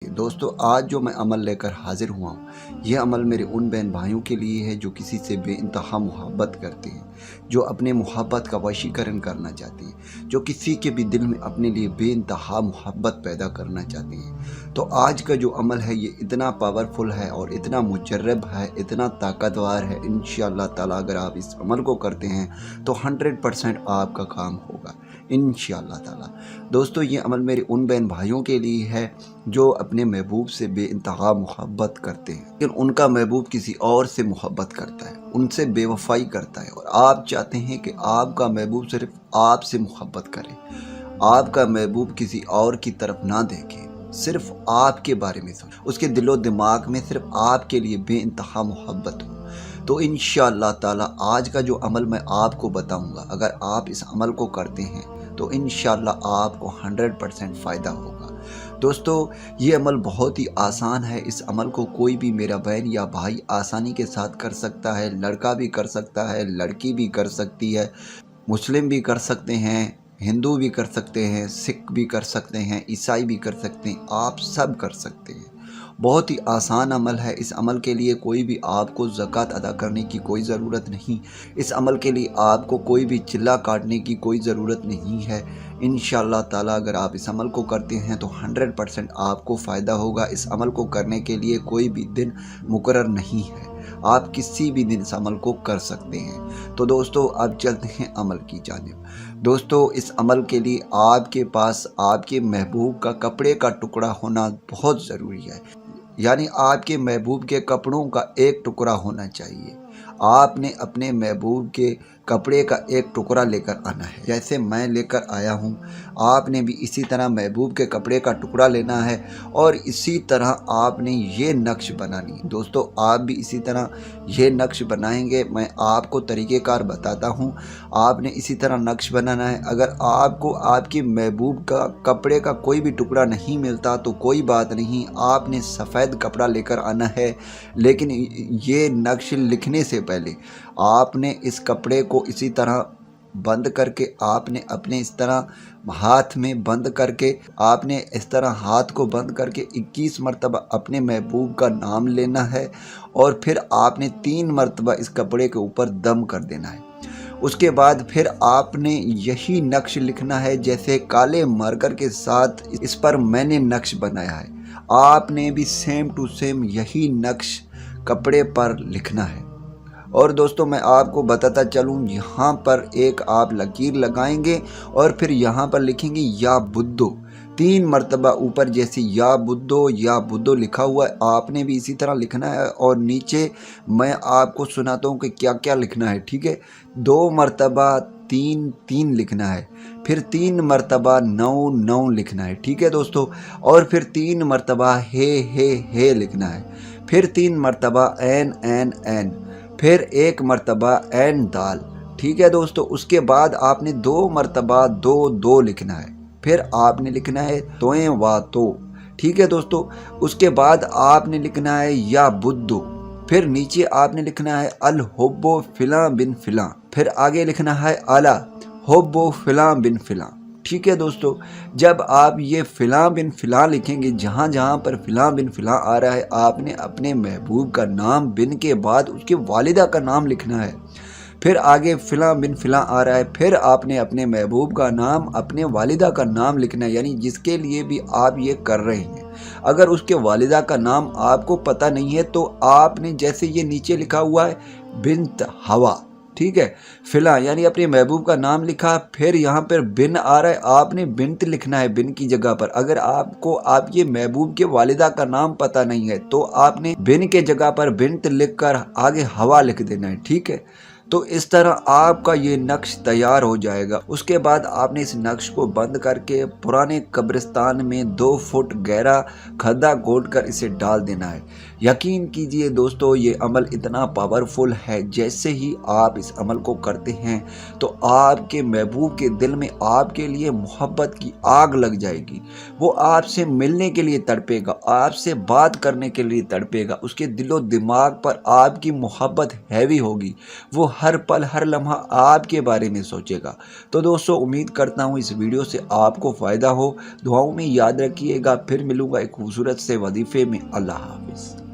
दोस्तों आज जो मैं अमल लेकर हाजिर हुआ हूँ, ये अमल मेरे उन बहन भाइयों के लिए है जो किसी से बेइंतहा मोहब्बत करते हैं, जो अपने मोहब्बत का वशीकरण करना चाहते हैं, जो किसी के भी दिल में अपने लिए बेइंतहा मोहब्बत पैदा करना चाहते हैं। तो आज का जो अमल है ये इतना पावरफुल है और इतना मुजर्रब है, इतना ताकतवर है। इंशाअल्लाह ताला अगर आप इस अमल को करते हैं तो 100% आपका काम होगा इंशाअल्लाह ताला। दोस्तों ये अमल मेरे उन बहन भाइयों के लिए है जो अपने महबूब से बेइंतहा मोहब्बत करते हैं, लेकिन उनका महबूब किसी और से मोहब्बत करता है, उनसे बेवफाई करता है, और आप चाहते हैं कि आपका महबूब सिर्फ आपसे मोहब्बत करे, आपका महबूब किसी और की तरफ ना देखे, सिर्फ आपके बारे में सोचे, उसके दिलो दिमाग में सिर्फ आपके लिए बेइंतहा मोहब्बत हो। तो इंशाअल्लाह ताला आज का जो अमल मैं आपको बताऊंगा, अगर आप इस अमल को करते हैं तो इंशाअल्लाह आपको 100% फ़ायदा होगा। दोस्तों ये अमल बहुत ही आसान है। इस अमल को कोई भी मेरा बहन या भाई आसानी के साथ कर सकता है। लड़का भी कर सकता है, लड़की भी कर सकती है, मुस्लिम भी कर सकते हैं, हिंदू भी कर सकते हैं, सिख भी कर सकते हैं, ईसाई भी कर सकते हैं, आप सब कर सकते हैं। बहुत ही आसान अमल है। इस अमल के लिए कोई भी आपको ज़कात अदा करने की कोई ज़रूरत नहीं। इस अमल के लिए आपको कोई भी चिल्ला काटने की कोई ज़रूरत नहीं है। इंशाअल्लाह ताला अगर आप इस अमल को करते हैं तो 100% आपको फ़ायदा होगा। इस अमल को करने के लिए कोई भी दिन मुकर्रर नहीं है, आप किसी भी दिन इस अमल को कर सकते हैं। तो दोस्तों अब चलते हैं अमल की जानिब। दोस्तों इस अमल के लिए आपके पास आपके महबूब का कपड़े का टुकड़ा होना बहुत ज़रूरी है, यानी आपके महबूब के कपड़ों का एक टुकड़ा होना चाहिए। आपने अपने महबूब के कपड़े का एक टुकड़ा लेकर आना है, जैसे मैं लेकर आया हूँ। आपने भी इसी तरह महबूब के कपड़े का टुकड़ा लेना है और इसी तरह आपने ये नक्श बनानी है। दोस्तों आप भी इसी तरह ये नक्श बनाएंगे। मैं आपको तरीक़ेकार बताता हूँ, आपने इसी तरह नक्श बनाना है। अगर आपको आपकी महबूब का कपड़े का कोई भी टुकड़ा नहीं मिलता तो कोई बात नहीं, आपने सफ़ेद कपड़ा लेकर आना है। लेकिन ये नक्श लिखने से पहले आपने इस कपड़े को इसी तरह बंद करके, आपने अपने इस तरह हाथ में बंद करके, आपने इस तरह हाथ को बंद करके 21 मरतबा अपने महबूब का नाम लेना है और फिर आपने 3 मरतबा इस कपड़े के ऊपर दम कर देना है। उसके बाद फिर आपने यही नक्श लिखना है जैसे काले मार्कर के साथ इस पर मैंने नक्श बनाया है। आपने भी सेम टू सेम यही नक्श कपड़े पर लिखना है। और दोस्तों मैं आपको बताता चलूँ, यहाँ पर एक आप लकीर लगाएंगे और फिर यहाँ पर लिखेंगे या बुद्धो 3 मरतबा ऊपर, जैसे या बुद्धो लिखा हुआ है आपने भी इसी तरह लिखना है। और नीचे मैं आपको सुनाता हूँ कि क्या क्या लिखना है, ठीक है। 2 मरतबा 3 लिखना है, फिर 3 मरतबा 9 लिखना है, ठीक है दोस्तों। और फिर 3 मरतबा हे लिखना है, फिर 3 मरतबा एन, फिर 1 मरतबा एन दाल, ठीक है दोस्तों। उसके बाद आपने 2 मरतबा दो लिखना है, फिर आपने लिखना है तोएं वा तो, ठीक है दोस्तों। उसके बाद आपने लिखना है या बुद्धो, फिर नीचे आपने लिखना है अल होब्बो फिला बिन फिला, फिर आगे लिखना है अला होब्बो फिला बिन फिला, ठीक है दोस्तों। जब आप ये फ़िला बिन फ़िला लिखेंगे, जहाँ जहाँ पर फ़िला बिन फ़िला आ रहा है आपने अपने महबूब का नाम बिन के बाद उसके वालिदा का नाम लिखना है। फिर आगे फ़िला बिन फ़िला आ रहा है, फिर आपने अपने महबूब का नाम अपने वालिदा का नाम लिखना है, यानी जिसके लिए भी आप ये कर रहे हैं। अगर उसके वालिदा का नाम आपको पता नहीं है तो आपने जैसे ये नीचे लिखा हुआ है बिन्त हवा, ठीक है, फ़िला यानी अपने महबूब का नाम लिखा, फिर यहाँ पर बिन आ रहा है, आपने बिन्त लिखना है बिन की जगह पर। अगर आपको आपके महबूब के वालिदा का नाम पता नहीं है तो आपने बिन के जगह पर बिन्त लिखकर आगे हवा लिख देना है, ठीक है। तो इस तरह आपका ये नक्श तैयार हो जाएगा। उसके बाद आपने इस नक्श को बंद करके पुराने कब्रिस्तान में 2 फुट गहरा खड्डा खोद कर इसे डाल देना है। यकीन कीजिए दोस्तों ये अमल इतना पावरफुल है, जैसे ही आप इस अमल को करते हैं तो आपके महबूब के दिल में आपके लिए मोहब्बत की आग लग जाएगी। वो आपसे मिलने के लिए तड़पेगा, आपसे बात करने के लिए तड़पेगा, उसके दिलो दिमाग पर आपकी मोहब्बत हैवी होगी, वो ہر پل ہر لمحہ آپ کے بارے میں سوچے گا۔ تو دوستو امید کرتا ہوں اس ویڈیو سے آپ کو فائدہ ہو، دعاؤں میں یاد رکھیے گا۔ پھر ملوں گا ایک خوبصورت سے وظیفے میں۔ اللہ حافظ۔